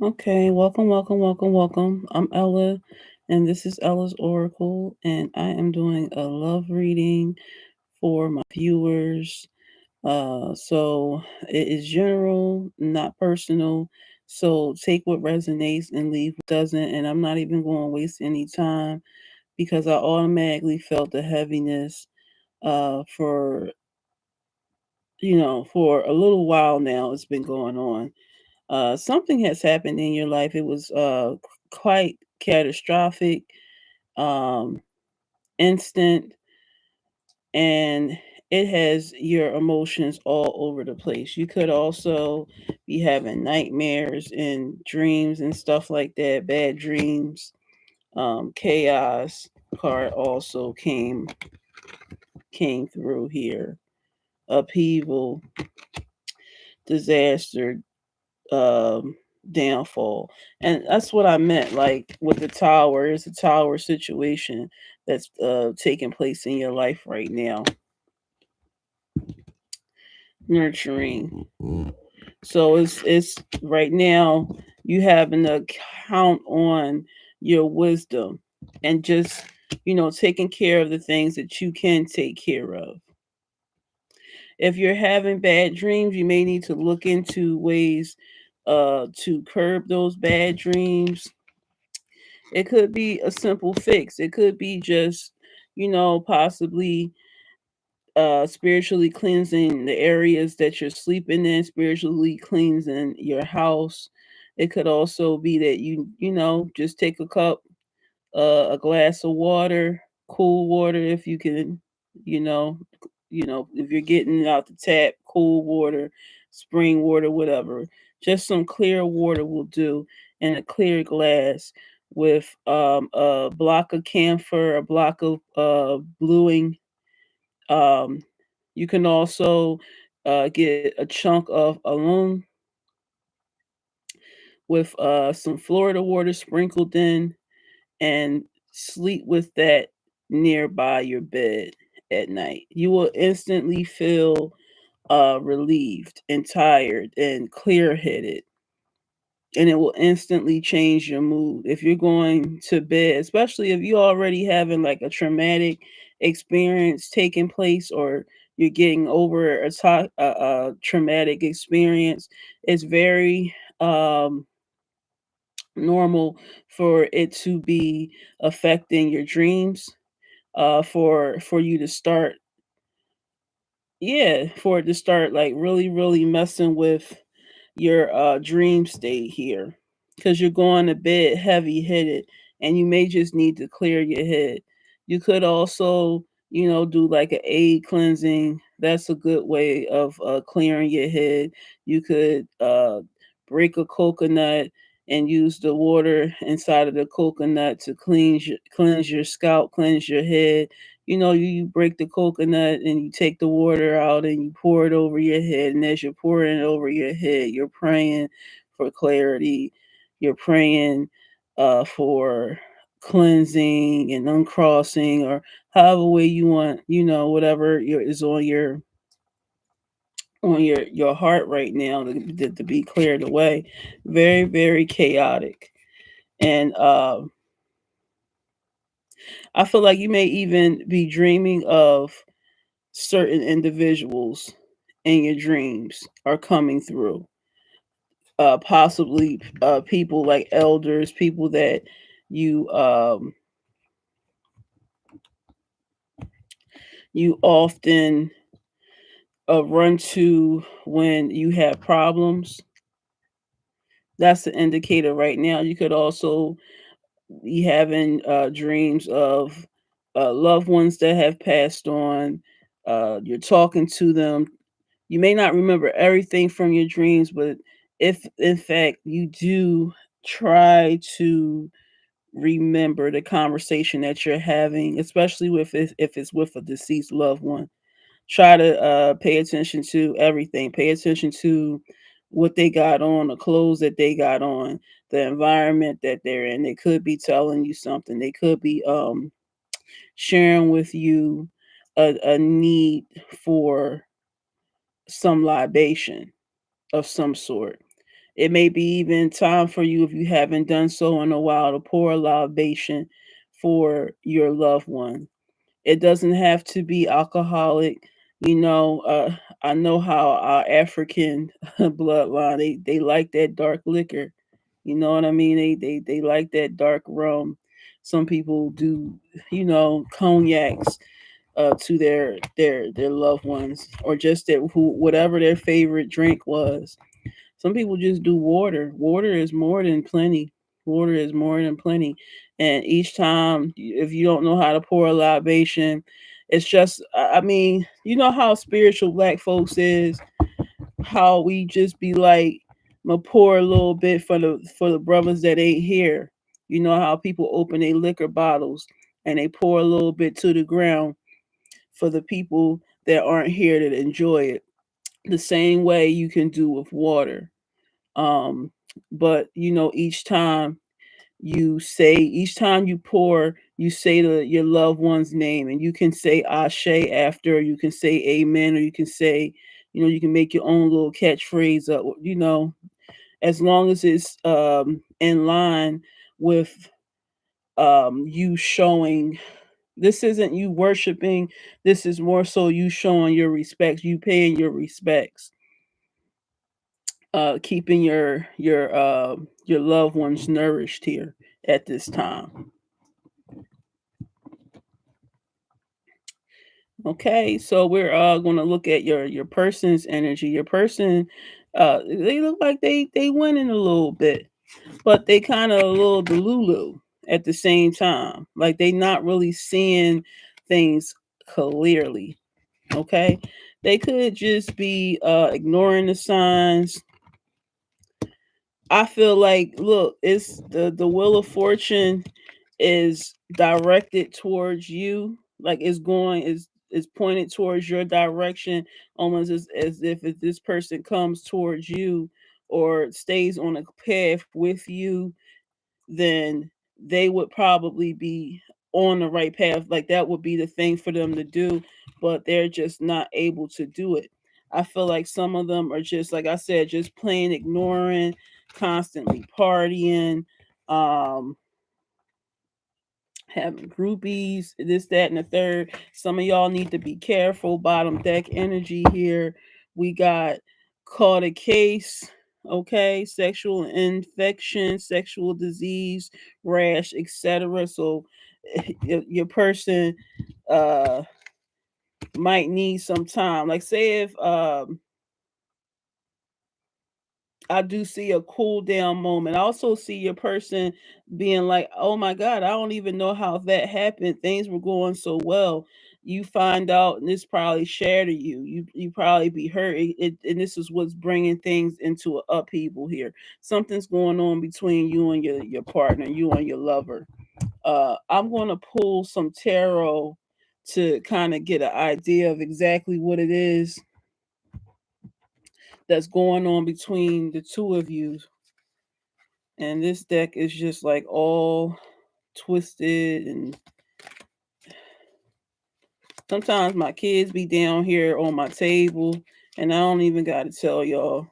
Okay, welcome, welcome, welcome, welcome. I'm Ella, and this is Ella's Oracle, and I am doing a love reading for my viewers. So it is general, not personal. So take what resonates and leave what doesn't. And I'm not even going to waste any time because I automatically felt the heaviness for for a little while now. It's been going on. Something has happened in your life. It was quite catastrophic, um, instant, and it has your emotions all over the place. You could also be having nightmares and dreams and stuff like that, bad dreams. Chaos card also came through here. Upheaval, disaster, um downfall. And that's what I meant, like with the tower. It's a tower situation that's taking place in your life right now. Nurturing. So it's right now you having to count on your wisdom and just taking care of the things that you can take care of. If you're having bad dreams, you may need to look into ways to curb those bad dreams. It could be a simple fix. It could be just, possibly spiritually cleansing the areas that you're sleeping in, spiritually cleansing your house. It could also be that just take a glass of water, cool water if you can, you know, if you're getting out the tap, cool water, spring water, whatever. Just some clear water will do in a clear glass with a block of camphor, a block of bluing. Um, you can also get a chunk of alum with some Florida water sprinkled in and sleep with that nearby your bed at night. You will instantly feel relieved and tired and clear headed. And it will instantly change your mood. If you're going to bed, especially if you already having like a traumatic experience taking place, or you're getting over a traumatic experience, it's very normal for it to be affecting your dreams, for you to start, yeah, for it to start like really really messing with your dream state here, because you're going to bed heavy headed and you may just need to clear your head. You could also do like an aid cleansing. That's a good way of clearing your head. You could break a coconut and use the water inside of the coconut to cleanse your scalp, cleanse your head. You break the coconut and you take the water out and you pour it over your head. And as you're pouring it over your head, you're praying for clarity. You're praying for cleansing and uncrossing, or however way you want, whatever is on your heart right now to be cleared away. Very, very chaotic. And I feel like you may even be dreaming of certain individuals in your dreams are coming through. Possibly people like elders, people that you you often run to when you have problems. That's the indicator right now. You could also be having dreams of loved ones that have passed on. You're talking to them. You may not remember everything from your dreams, but if in fact you do, try to remember the conversation that you're having, especially if it's with a deceased loved one. Try to pay attention to everything. Pay attention to what they got on, the clothes that they got on, the environment that they're in. They could be telling you something. They could be sharing with you a need for some libation of some sort. It may be even time for you, if you haven't done so in a while, to pour a libation for your loved one. It doesn't have to be alcoholic. You know, I know how our African bloodline, they like that dark liquor. You know what I mean? They like that dark rum. Some people do, cognacs to their loved ones, or just their who whatever their favorite drink was. Some people just do water. Water is more than plenty. Water is more than plenty. And each time, if you don't know how to pour a libation, it's just, I mean, you know how spiritual black folks is, how we just be like, I'm gonna pour a little bit for the brothers that ain't here. You know how people open their liquor bottles and they pour a little bit to the ground for the people that aren't here to enjoy it. The same way you can do with water. um but each time you pour, you say your loved one's name, and you can say ashe after, or you can say amen, or you can say, you can make your own little catchphrase up, as long as it's in line with you showing. This isn't you worshiping, this is more so you showing your respects, you paying your respects, keeping your loved ones nourished here at this time. Okay, so we're going to look at your person's energy. Your person, they look like they winning a little bit, but they kind of a little delulu at the same time. Like they not really seeing things clearly. Okay, they could just be ignoring the signs. I feel like, look, it's the wheel of fortune is directed towards you, like it's going is pointed towards your direction, almost as if this person comes towards you or stays on a path with you, then they would probably be on the right path. Like that would be the thing for them to do, but they're just not able to do it. I feel like some of them are just, like I said, just plain ignoring, constantly partying, um, having groupies, this, that, and the third. Some of y'all need to be careful. Bottom deck energy here. We got caught a case, okay, sexual infection, sexual disease, rash, etc. So your person uh might need some time. Like say if I do see a cool down moment. I also see your person being like, "Oh my God, I don't even know how that happened. Things were going so well." You find out, and this probably shattered you. You probably be hurt, and this is what's bringing things into an upheaval here. Something's going on between you and your partner, you and your lover. I'm going to pull some tarot to kind of get an idea of exactly what it is that's going on between the two of you. And this deck is just like all twisted, and sometimes my kids be down here on my table and I don't even got to tell y'all.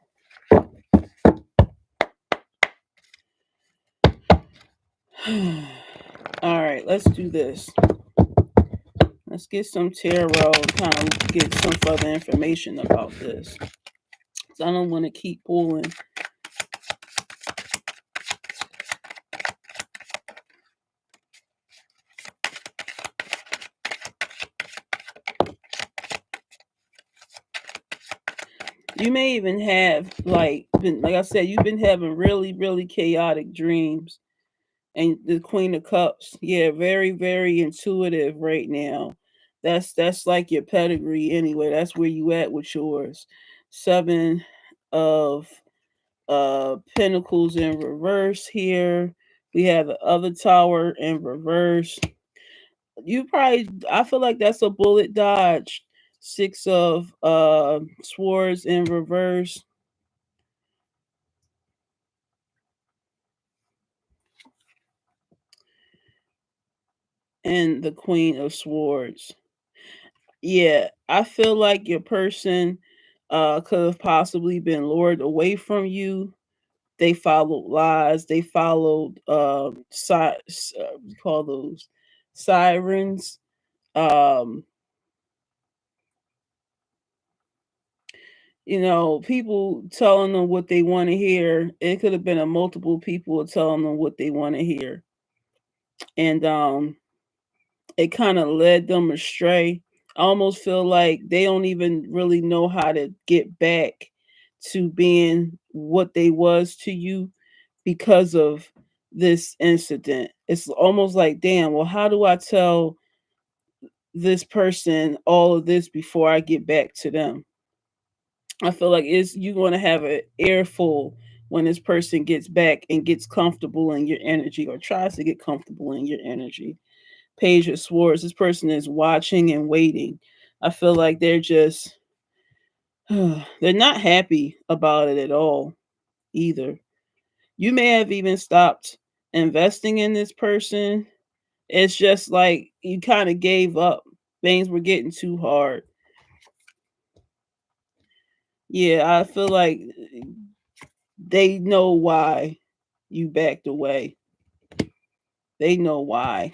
All right, let's do this. Let's get some tarot and kind of get some further information about this. So I don't want to keep pulling. You may even have like I said, you've been having really, really chaotic dreams. And the Queen of Cups, yeah, very, very intuitive right now. That's like your pedigree anyway. That's where you at with yours. Seven of Pentacles in reverse here. We have the other tower in reverse. You probably, I feel like that's a bullet dodge. Six of swords in reverse, and the Queen of Swords. Yeah, I feel like your person could have possibly been lured away from you They followed lies. They followed we call those sirens. Um, people telling them what they want to hear. It could have been a multiple people telling them what they want to hear, and it kind of led them astray. I almost feel like they don't even really know how to get back to being what they was to you because of this incident. It's almost like, damn, well, how do I tell this person all of this before I get back to them? I feel like it's you're going to have an earful when this person gets back and gets comfortable in your energy or tries to get comfortable in your energy. Page of Swords, this person is watching and waiting. I feel like they're just they're not happy about it at all either. You may have even stopped investing in this person. It's just like you kind of gave up. Things were getting too hard. Yeah, I feel like they know why you backed away. They know why.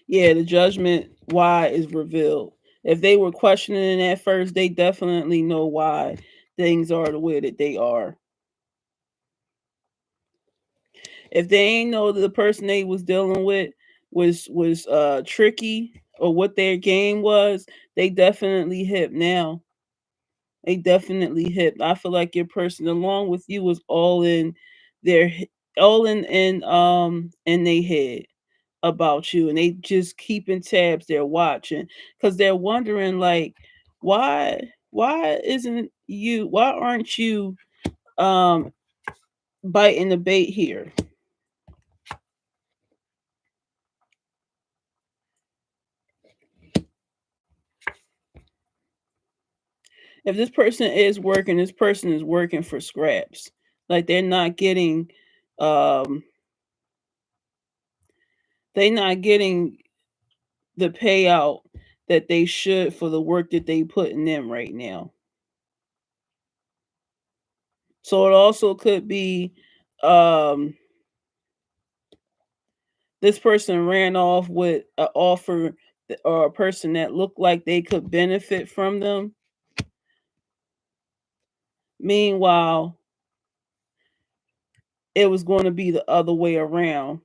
Yeah, the judgment why is revealed. If they were questioning it at first, they definitely know why things are the way that they are. If they ain't know that the person they was dealing with was tricky or what their game was, they definitely hip now. They definitely hip. I feel like your person along with you was all in their all in their head about you, and they just keeping tabs. They're watching because they're wondering like, why isn't you? Why aren't you um biting the bait here? If this person is working for scraps. Like um they're not getting the payout that they should for the work that they putting in right now. So it also could be um this person ran off with an offer or a person that looked like they could benefit from them. Meanwhile, it was going to be the other way around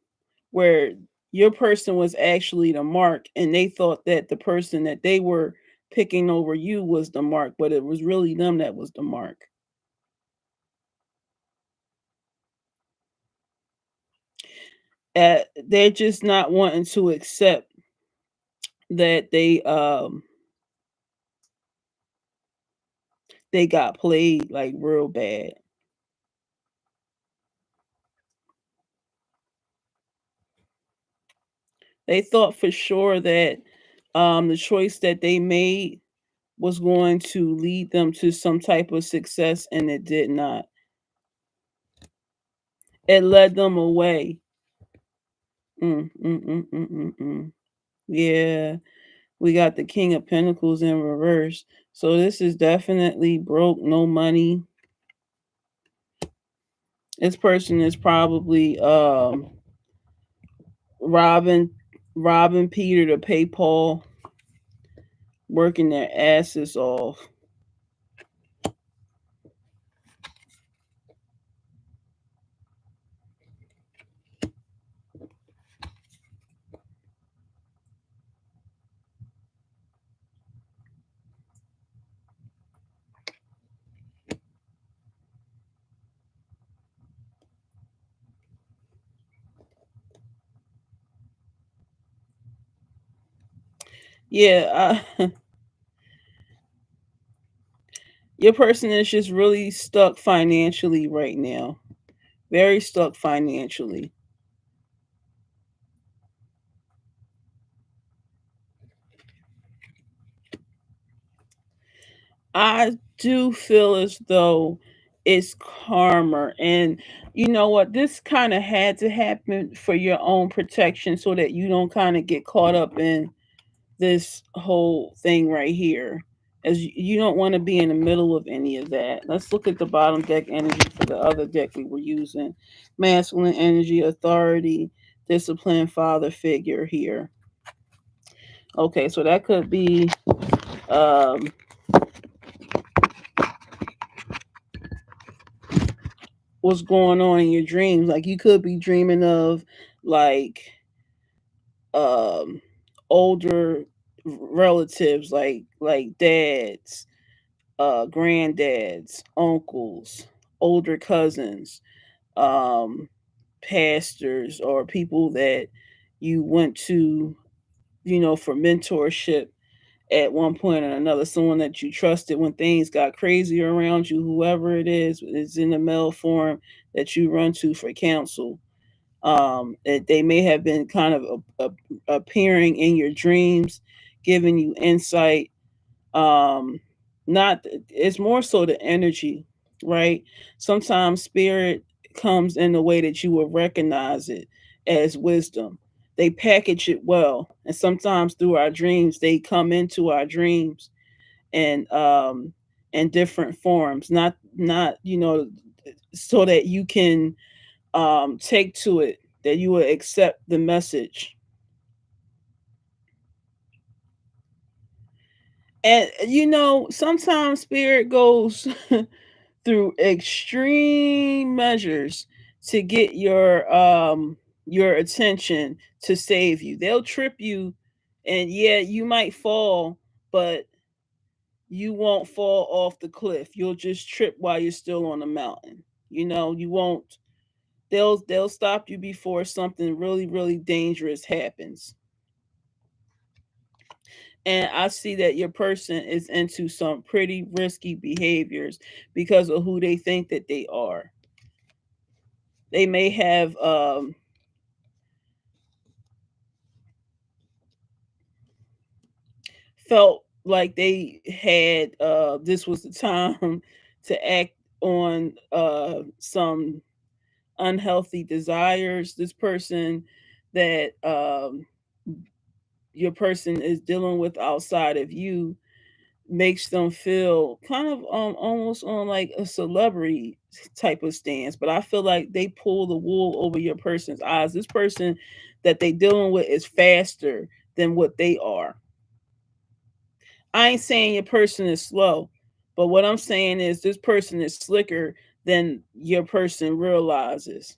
where your person was actually the mark and they thought that the person that they were picking over you was the mark, but it was really them that was the mark. They're just not wanting to accept that they got played like real bad. They thought for sure that the choice that they made was going to lead them to some type of success, and it did not. It led them away. Mm, mm, mm, mm, mm, mm. Yeah, we got the King of Pentacles in reverse. So this is definitely broke, no money. This person is probably robbing robbing Peter to pay Paul, working their asses off. Yeah, your person is just really stuck financially right now. Very stuck financially. I do feel as though it's karma. And you know what? This kind of had to happen for your own protection so that you don't kind of get caught up in this whole thing right here, as you don't want to be in the middle of any of that. Let's look at the bottom deck energy for the other deck we were using. Masculine energy, authority, discipline, father figure here. Okay, so that could be um, what's going on in your dreams. Like you could be dreaming of like um, older relatives, like dads, granddads, uncles, older cousins, um, pastors, or people that you went to, for mentorship at one point or another. Someone that you trusted when things got crazy around you, whoever it is in the male form that you run to for counsel. They may have been kind of appearing in your dreams, giving you insight. um Not, it's more so the energy, right? Sometimes spirit comes in the way that you will recognize it as wisdom. They package it well, and sometimes through our dreams they come into our dreams and in different forms, not so that you can take to it, that you will accept the message. And sometimes spirit goes through extreme measures to get your attention to save you. They'll trip you, and yeah, you might fall, but you won't fall off the cliff. You'll just trip while you're still on the mountain. You won't. They'll stop you before something really really dangerous happens. And I see that your person is into some pretty risky behaviors because of who they think that they are. They may have felt like they had this was the time to act on some unhealthy desires. This person that your person is dealing with outside of you makes them feel kind of almost on like a celebrity type of stance. But I feel like they pull the wool over your person's eyes. This person that they dealing with is faster than what they are. I ain't saying your person is slow, but what I'm saying is this person is slicker than your person realizes.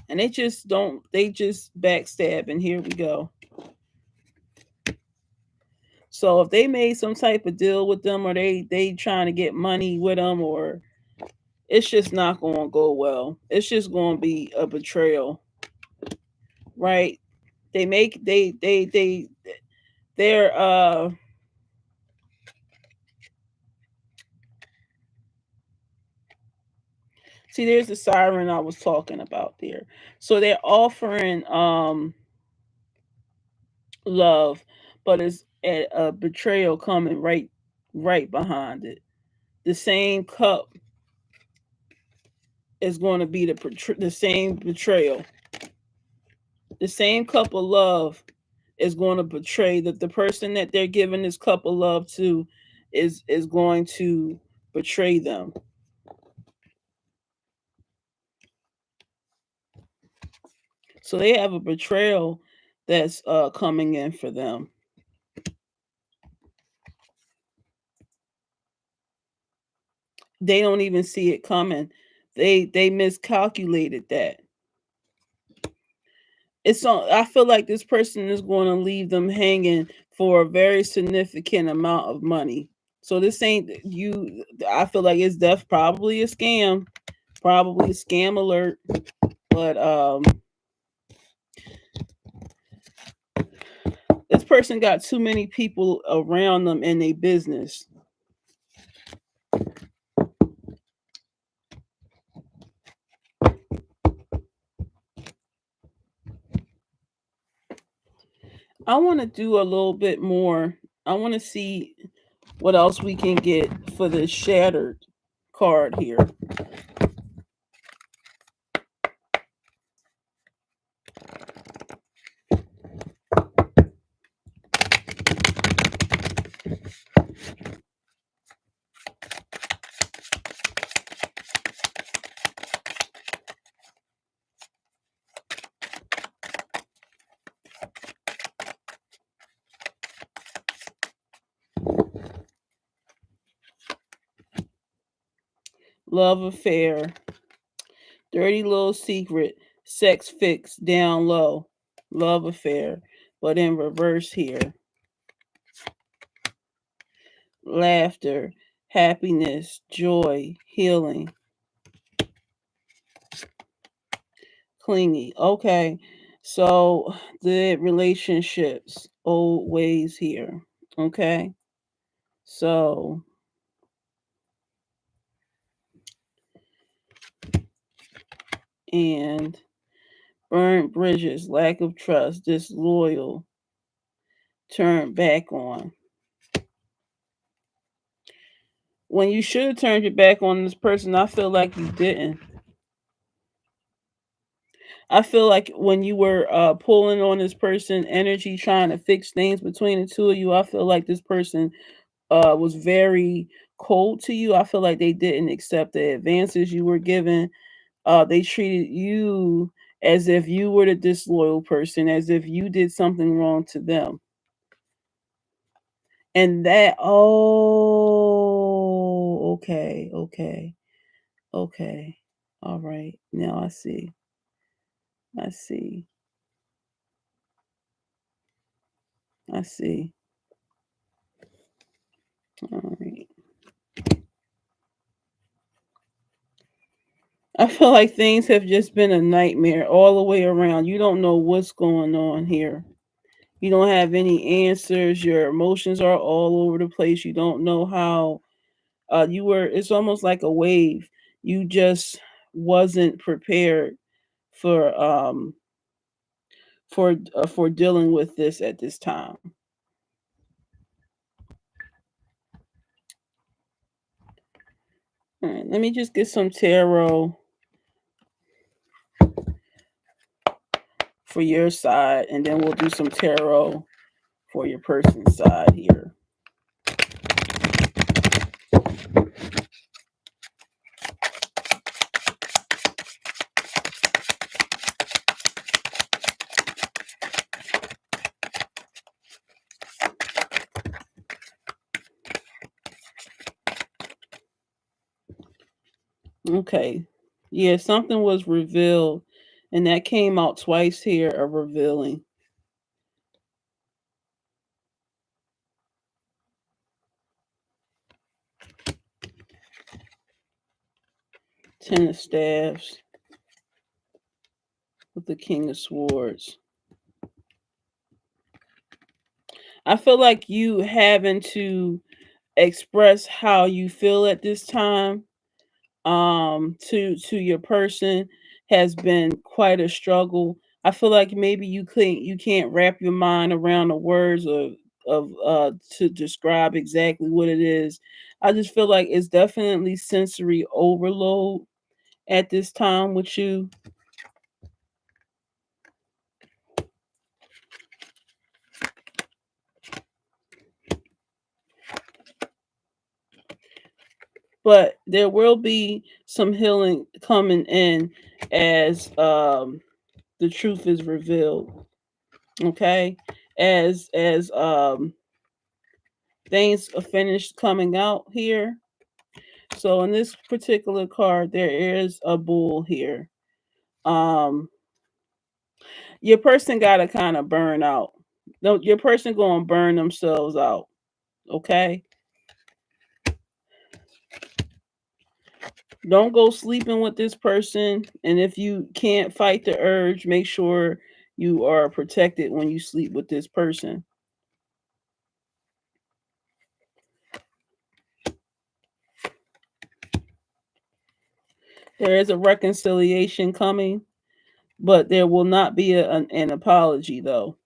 And they just don't, they just backstab, and here we go. So if they made some type of deal with them, or they trying to get money with them, or it's just not going to go well. It's just going to be a betrayal, right? They make they're see, there's the siren I was talking about there. So they're offering love, but it's a betrayal coming right behind it. The same cup is going to be the same betrayal. The same cup of love is going to betray that the person that they're giving this cup of love to is going to betray them. So they have a betrayal that's coming in for them. They don't even see it coming. They miscalculated that. It's on. I feel like this person is going to leave them hanging for a very significant amount of money. So this ain't you. I feel like it's probably a scam, probably a scam alert. But this person got too many people around them in their business. I want to do a little bit more. I want to see what else we can get for the shattered card here. love affair, dirty little secret, sex fix down low, love affair, but in reverse here, laughter, happiness, joy, healing, clingy. Okay, so the relationships, old ways here. Okay, so and burnt bridges, lack of trust, disloyal, turned back on. When you should have turned your back on this person, I feel like you didn't. I feel like when you were pulling on this person energy, trying to fix things between the two of you, I feel like this person was very cold to you. I feel like they didn't accept the advances you were given. They treated you as if you were the disloyal person, as if you did something wrong to them. And that, oh, okay, okay, okay. All right. Now I see. I see. I see. All right. I feel like things have just been a nightmare all the way around. You don't know what's going on here. You don't have any answers. Your emotions are all over the place. You don't know how you were. It's almost like a wave. You just wasn't prepared for for dealing with this at this time. All right, let me just get some tarot for your side, and then we'll do some tarot for your person's side here. Okay. Yeah, something was revealed, and that came out twice here of revealing. Ten of Staves with the King of Swords. I feel like you having to express how you feel at this time to your person has been quite a struggle. I feel like maybe you can't wrap your mind around the words of to describe exactly what it is. I just feel like it's definitely sensory overload at this time with you. But there will be some healing coming in as the truth is revealed. Okay, as things are finished coming out here. So in this particular card, there is a bull here. Um, your person got to kind of burn out. No, your person going to burn themselves out. Okay, don't go sleeping with this person, and if you can't fight the urge, make sure you are protected when you sleep with this person. There is a reconciliation coming, but there will not be an apology though.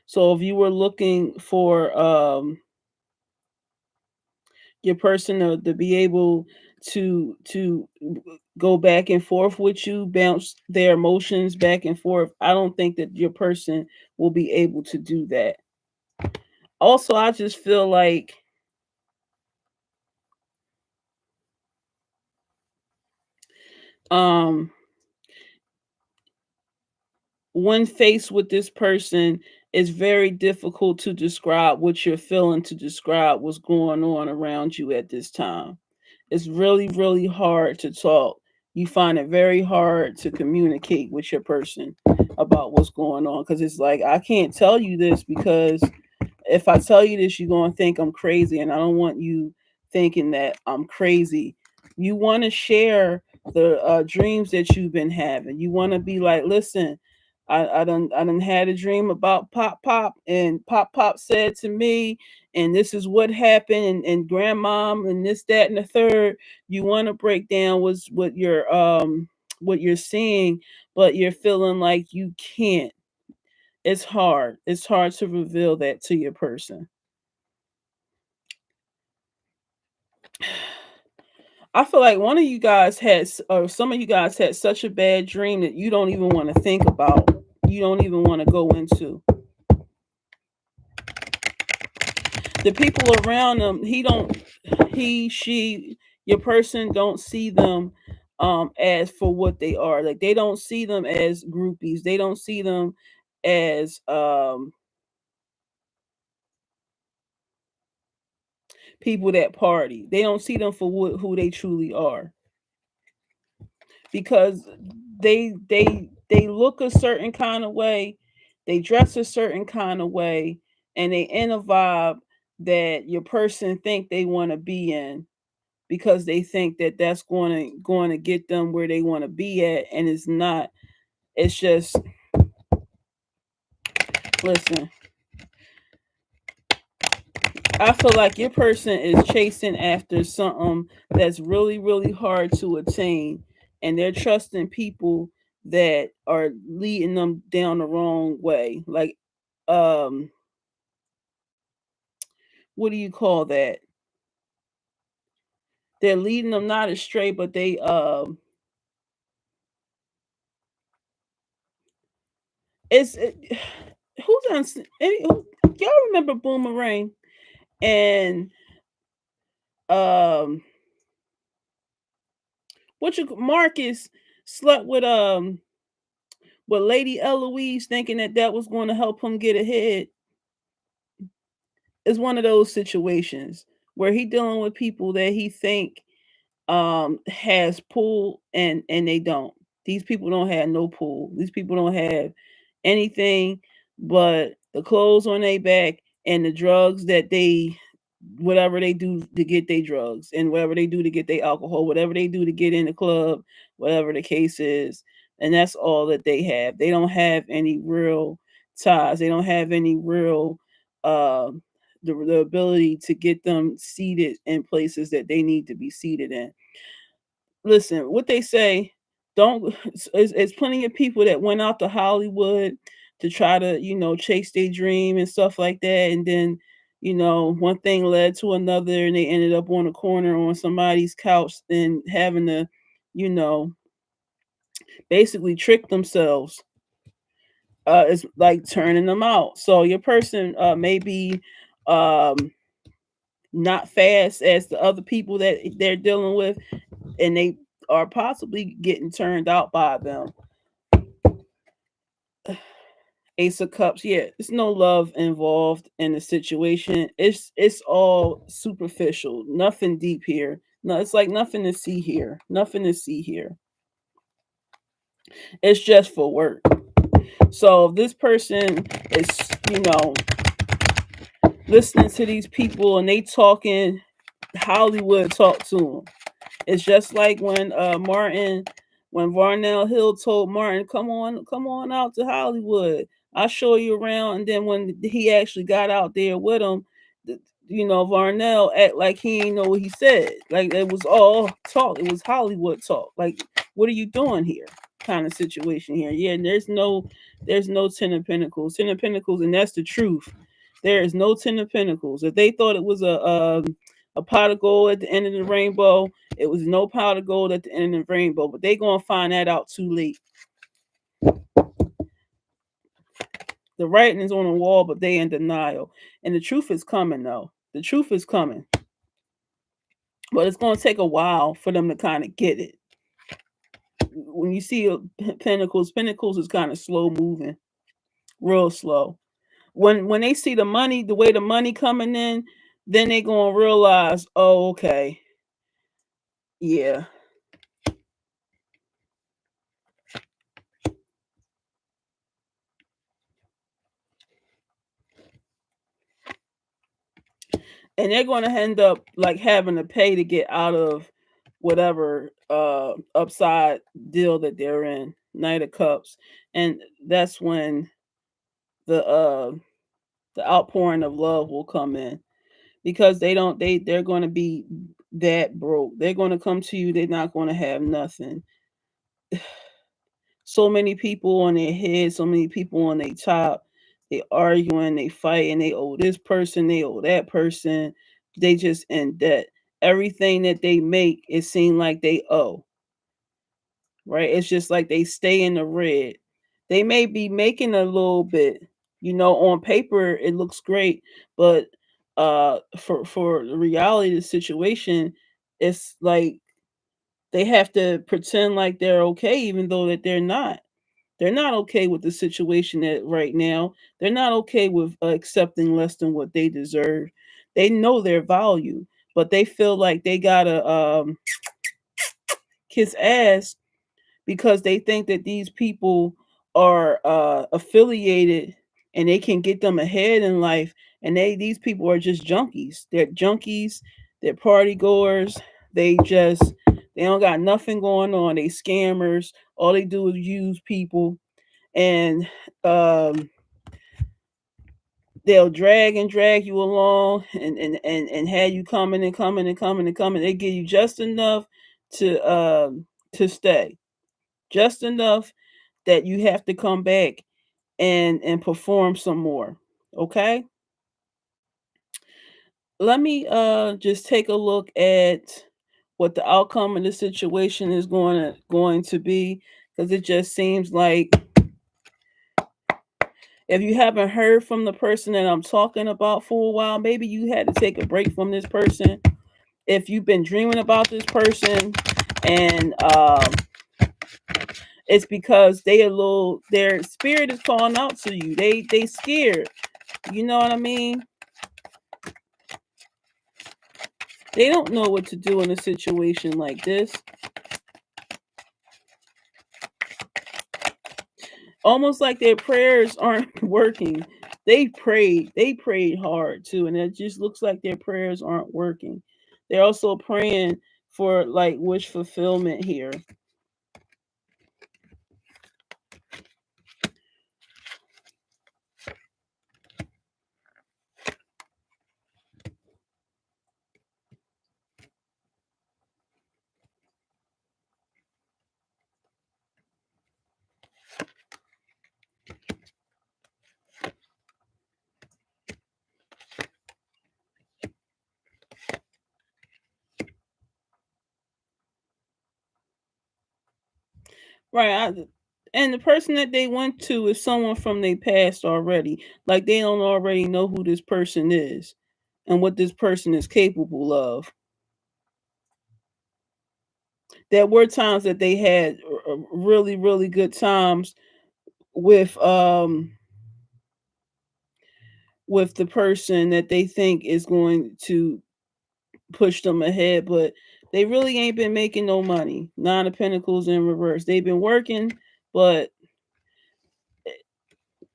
So if you were looking for your person to be able to go back and forth with you, bounce their emotions back and forth, I don't think that your person will be able to do that. Also, I just feel like um when faced with this person, it's very difficult to describe what you're feeling, to describe what's going on around you at this time. It's really, really hard to talk. You find it very hard to communicate with your person about what's going on because it's like, I can't tell you this because if I tell you this, you're going to think I'm crazy, and I don't want you thinking that I'm crazy. You want to share the dreams that you've been having. You want to be like, listen, I done had a dream about Pop Pop, and Pop Pop said to me, and this is what happened, and grandmom, and this, that, and the third. You want to break down what you're seeing, but you're feeling like you can't. It's hard. It's hard to reveal that to your person. I feel like one of you guys or some of you guys had such a bad dream that you don't even want to think about. You don't even want to go into the people around them. She, your person don't see them as for what they are. Like they don't see them as groupies. They don't see them as people that party. They don't see them for who they truly are because they look a certain kind of way, they dress a certain kind of way, and they in a vibe that your person think they want to be in because they think that that's going to get them where they want to be at, and it's not. It's just, listen, I feel like your person is chasing after something that's really, really hard to attain, and they're trusting people that are leading them down the wrong way. Like, um, what do you call that? They're leading them not astray, but it's who's on y'all remember Boomerang and um what you Marcus slept with Lady Eloise, thinking that that was going to help him get ahead. Is one of those situations where he dealing with people that he think has pull, and they don't. These people don't have no pull. These people don't have anything but the clothes on their back and the drugs that they, whatever they do to get their drugs, and whatever they do to get their alcohol, whatever they do to get in the club, whatever the case is. And that's all that they have. They don't have any real ties. They don't have any real uh, the ability to get them seated in places that they need to be seated in. Listen, what they say, don't. It's plenty of people that went out to Hollywood to try to, chase their dream and stuff like that, and then, one thing led to another, and they ended up on a corner on somebody's couch and having to, you know, basically trick themselves. It's like turning them out. So your person may be um, not fast as the other people that they're dealing with, and they are possibly getting turned out by them. Ace of Cups, yeah, there's no love involved in the situation. It's all superficial, nothing deep here. No, it's like nothing to see here. Nothing to see here. It's just for work. So if this person is, you know, listening to these people and they talking Hollywood talk to them, it's just like when when Varnell Hill told Martin, come on out to Hollywood. I'll show you around." And then when he actually got out there with him, Varnell act like he ain't know what he said. Like it was all talk. It was Hollywood talk. Like, what are you doing here? Kind of situation here. Yeah, and there's no Ten of Pentacles. Ten of Pentacles, and that's the truth. There is no Ten of Pentacles. If they thought it was a pot of gold at the end of the rainbow, it was no pot of gold at the end of the rainbow. But they gonna find that out too late. The writing is on the wall, but they in denial. And the truth is coming though. The truth is coming. But it's gonna take a while for them to kind of get it. When you see Pentacles is kind of slow moving, real slow. When they see the money, the way the money coming in, then they gonna realize, oh, okay, Yeah. And they're going to end up like having to pay to get out of whatever upside deal that they're in, Knight of Cups. And that's when the uh the outpouring of love will come in, because they're going to be that broke. They're going to come to you, they're not going to have nothing. So many people on their head, so many people on their top. They arguing, they fighting, they owe this person, they owe that person. They just in debt. Everything that they make, it seems like they owe, right? It's just like they stay in the red. They may be making a little bit, on paper it looks great, but for the reality of the situation, it's like they have to pretend like they're okay even though that they're not. They're not okay with the situation that right now. They're not okay with accepting less than what they deserve. They know their value, but they feel like they gotta kiss ass because they think that these people are affiliated and they can get them ahead in life. And these people are just junkies. They're junkies. They're party goers. They don't got nothing going on. They scammers. All they do is use people, and um, they'll drag you along, and have you coming and coming and coming and coming. They give you just enough to stay, just enough that you have to come back and perform some more. Okay, let me just take a look at what the outcome of the situation is going to be, because it just seems like if you haven't heard from the person that I'm talking about for a while, maybe you had to take a break from this person. If you've been dreaming about this person, and it's because their spirit is calling out to you. They scared. You know what I mean? They don't know what to do in a situation like this. Almost like their prayers aren't working. They prayed hard too, and it just looks like their prayers aren't working. They're also praying for like wish fulfillment here. Right. And the person that they went to is someone from their past already. Like they don't already know who this person is and what this person is capable of. There were times that they had really, really good times with with the person that they think is going to push them ahead, but they really ain't been making no money. Nine of Pentacles in reverse. They've been working, but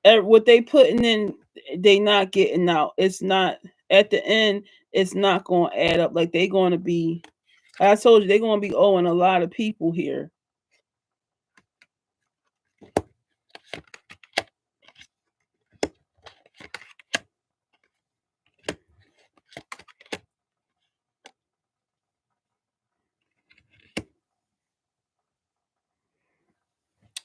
what they putting in, they not getting out. It's not at the end. It's not going to add up. Like they going to be. I told you they're going to be owing a lot of people here.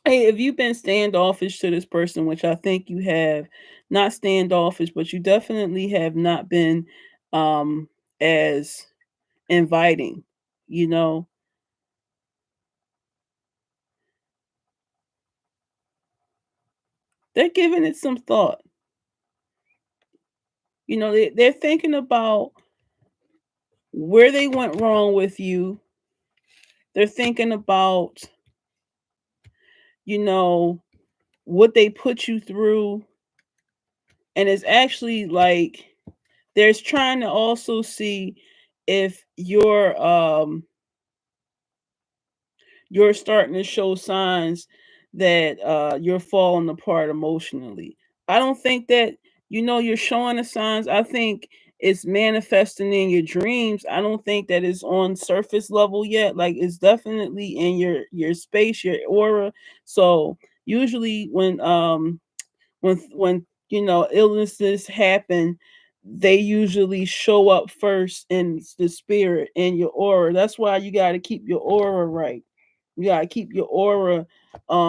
Hey, if you've been standoffish to this person, which I think you have, not standoffish, but you definitely have not been um as inviting. You know, they're giving it some thought. They're thinking about where they went wrong with you. They're thinking about, you know, what they put you through. And it's actually like there's trying to also see if you're you're starting to show signs that you're falling apart emotionally. I don't think that you're showing the signs. I think it's manifesting in your dreams. I don't think that it's on surface level yet. Like it's definitely in your space, your aura. So usually when illnesses happen, they usually show up first in the spirit in your aura. That's why you got to keep your aura right. You got to keep your aura,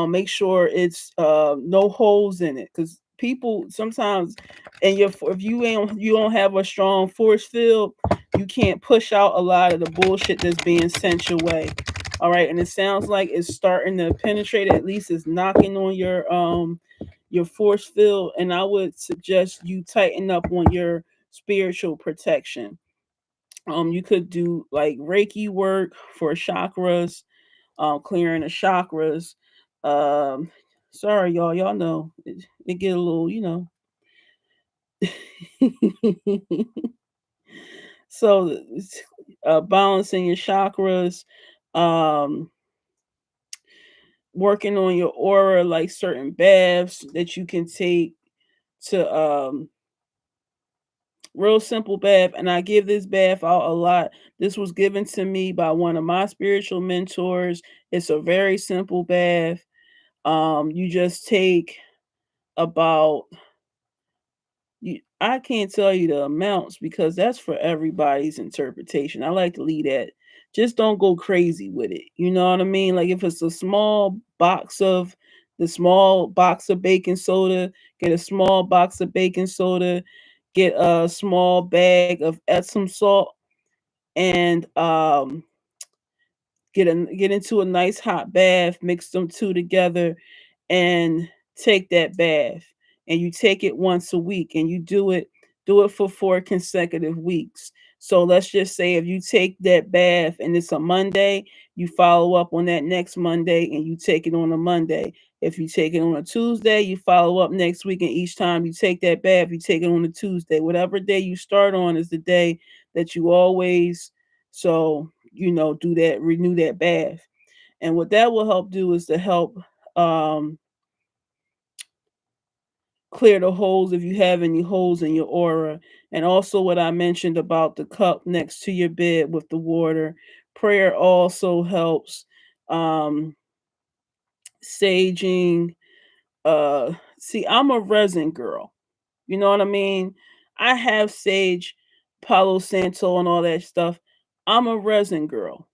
make sure it's no holes in it, because people sometimes, and if you don't have a strong force field, you can't push out a lot of the bullshit that's being sent your way. All right, and it sounds like it's starting to penetrate. At least it's knocking on your force field, and I would suggest you tighten up on your spiritual protection. You could do like Reiki work for chakras, clearing the chakras. Um, Sorry, y'all know it get a little, so balancing your chakras, um, working on your aura, like certain baths that you can take to real simple bath. And I give this bath out a lot. This was given to me by one of my spiritual mentors. It's a very simple bath. You just take about I can't tell you the amounts because that's for everybody's interpretation. I like to leave that. Just don't go crazy with it. You know what I mean? Like if it's a small box of the small box of baking soda, get a small box of baking soda, get a small bag of Epsom salt, and get into a nice hot bath, mix them two together, and take that bath. And you take it once a week, and you do it for 4 consecutive weeks. So let's just say if you take that bath and it's a Monday, you follow up on that next Monday and you take it on a Monday. If you take it on a Tuesday, you follow up next week, and each time you take that bath, you take it on a Tuesday. Whatever day you start on is the day that you always, so do that, renew that bath. And what that will help do is to help um clear the holes if you have any holes in your aura. And also what I mentioned about the cup next to your bed with the water. Prayer also helps. um Saging. See, I'm a resin girl. You know what I mean? I have sage, Palo Santo, and all that stuff. I'm a resin girl.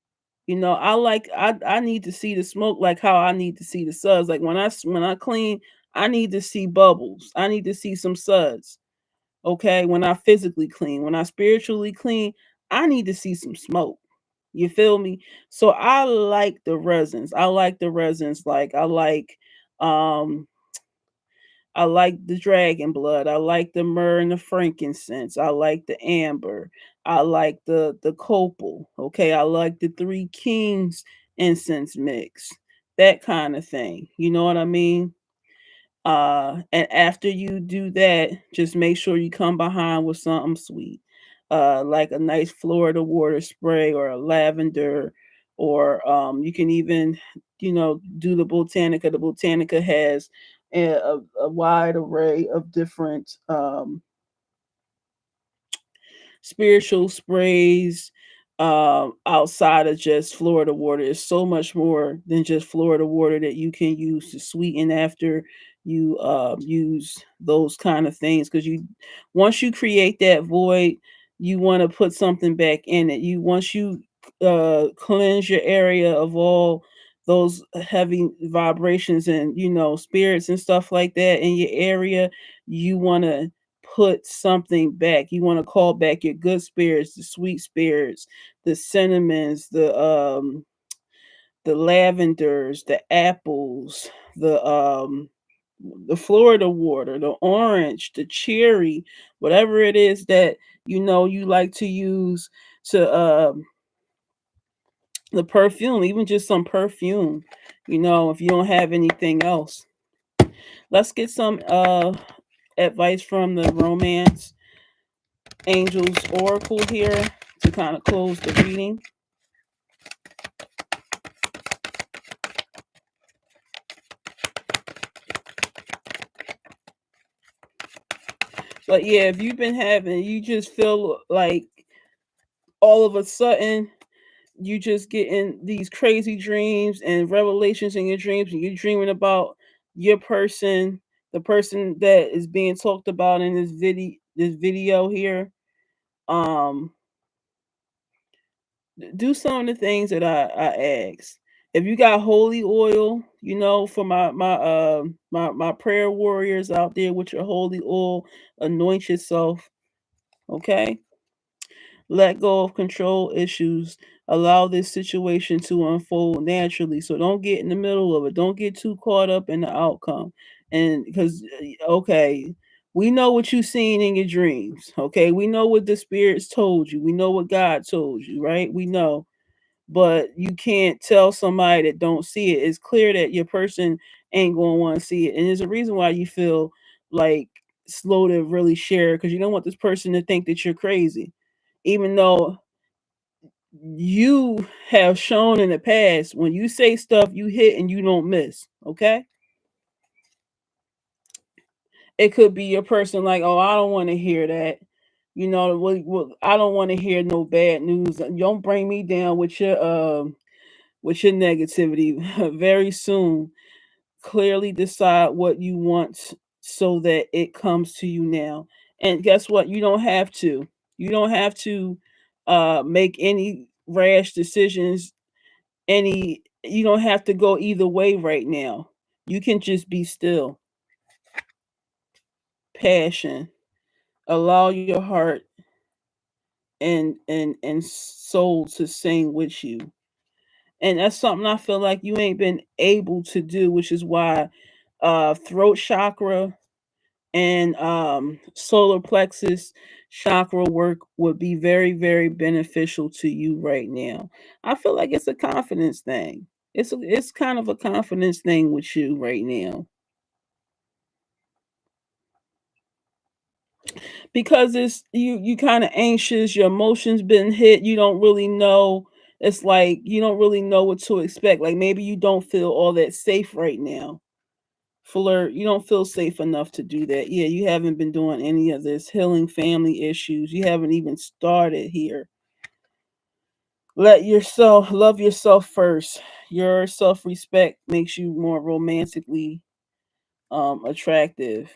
I need to see the smoke like how I need to see the suds. Like when I clean, I need to see bubbles. I need to see some suds. Okay, when I physically clean, when I spiritually clean, I need to see some smoke. You feel me? So I like the resins. I like the resins. Like um I like the dragon blood. I like the myrrh and the frankincense. I like the amber. I like the copal. Okay, I like the three kings incense mix. That kind of thing. You know what I mean? And after you do that, just make sure you come behind with something sweet. Like a nice Florida water spray or a lavender, or you can even, do the Botanica. The Botanica has a wide array of different spiritual sprays outside of just Florida water. There's so much more than just Florida water that you can use to sweeten after you use those kind of things. Because once you create that void, you want to put something back in it. Once you cleanse your area of all those heavy vibrations and spirits and stuff like that in your area, you want to put something back. You want to call back your good spirits, the sweet spirits, the cinnamons, the lavenders, the apples, the Florida water, the orange, the cherry, whatever it is that you like to use to the perfume, even just some perfume, if you don't have anything else. Let's get some advice from the romance angels oracle here to kind of close the reading. But yeah, if you've been having, you just feel like all of a sudden you just getting these crazy dreams and revelations in your dreams, and you're dreaming about your person, the person that is being talked about in this video here. Um, do some of the things that I asked. If you got holy oil, for my prayer warriors out there with your holy oil, anoint yourself. Okay, let go of control issues. Allow this situation to unfold naturally. So don't get in the middle of it. Don't get too caught up in the outcome. And because, okay, we know what you've seen in your dreams. Okay, we know what the spirits told you. We know what God told you, right? We know, but you can't tell somebody that don't see it. It's clear that your person ain't going to want to see it, and there's a reason why you feel like slow to really share, because you don't want this person to think that you're crazy, even though you have shown in the past when you say stuff you hit and you don't miss. Okay, it could be your person like, oh, I don't want to hear that. I don't want to hear no bad news. Don't bring me down with your negativity. Very soon, clearly decide what you want so that it comes to you now. And guess what? You don't have to make any rash decisions. You don't have to go either way right now. You can just be still. Passion. Allow your heart and soul to sing with you. And that's something I feel like you ain't been able to do, which is why throat chakra and solar plexus chakra work would be very, very beneficial to you right now. I feel like it's a confidence thing. It's kind of a confidence thing with you right now, because it's you kind of anxious. Your emotions been hit. You don't really know. It's like you don't really know what to expect. Like maybe you don't feel all that safe right now. Flirt, you don't feel safe enough to do that. Yeah, you haven't been doing any of this healing family issues. You haven't even started here. Let yourself love yourself first. Your self-respect makes you more romantically attractive.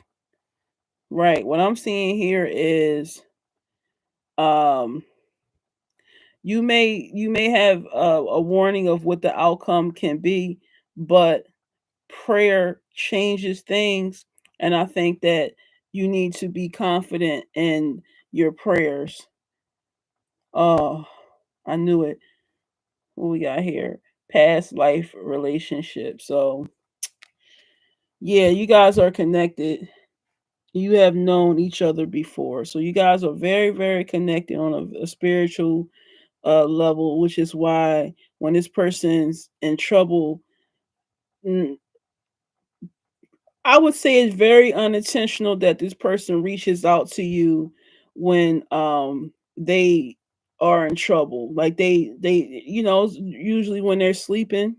Right. What I'm seeing here is um you may have a warning of what the outcome can be, but prayer changes things, and I think that you need to be confident in your prayers. Oh, I knew it. What we got here? Past life relationship. So yeah, you guys are connected. You have known each other before, so you guys are very, very connected on a spiritual level, which is why when this person's in trouble, mm, I would say it's very unintentional that this person reaches out to you when they are in trouble. Like they usually when they're sleeping.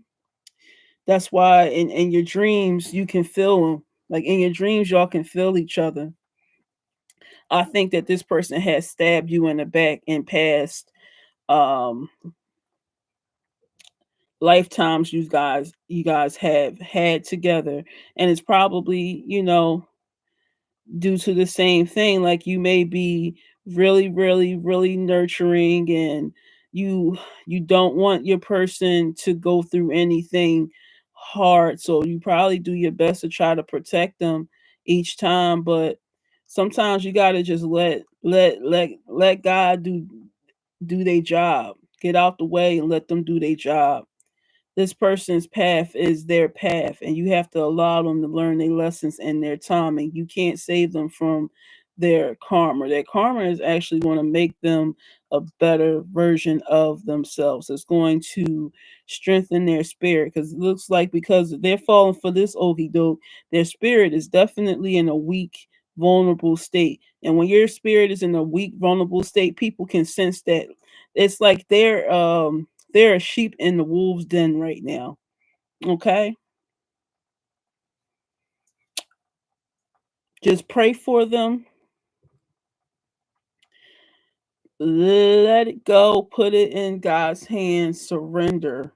That's why in your dreams you can feel them. Like in your dreams y'all can feel each other. I think that this person has stabbed you in the back in past um lifetimes you guys have had together, and it's probably due to the same thing. Like you may be really, really, really nurturing, and you you don't want your person to go through anything hard, so you probably do your best to try to protect them each time. But sometimes you got to just let God do their job. Get out the way and let them do their job. This person's path is their path, and you have to allow them to learn their lessons in their timing. You can't save them from their karma. Their karma is actually going to make them a better version of themselves. It's going to strengthen their spirit, because it looks like because they're falling for this okey doke, their spirit is definitely in a weak, vulnerable state. And when your spirit is in a weak, vulnerable state, people can sense that. It's like they're a sheep in the wolves' den right now. Okay? Just pray for them. Let it go, put it in God's hands, surrender.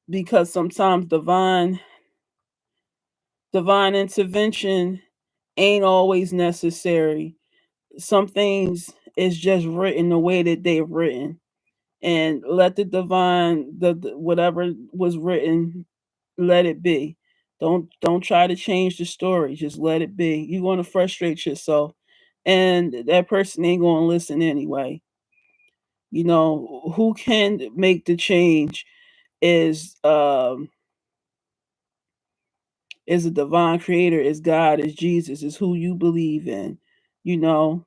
Because sometimes divine intervention ain't always necessary. Some things is just written the way that they're written. And let the divine the whatever was written, let it be. Don't try to change the story. Just let it be. You're gonna frustrate yourself. And that person ain't gonna listen anyway. Who can make the change is is a divine creator, is God, is Jesus, is who you believe in. You know,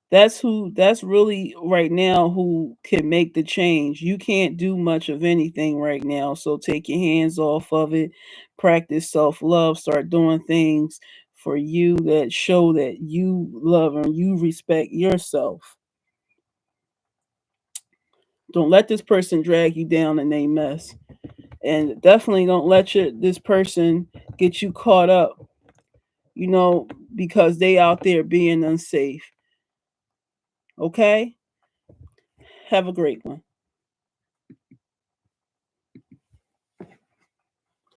that's really right now who can make the change. You can't do much of anything right now. So take your hands off of it. Practice self-love. Start doing things for you that show that you love and you respect yourself. Don't let this person drag you down in a mess. And definitely don't let this person get you caught up, you know, because they out there being unsafe. Okay? Have a great one.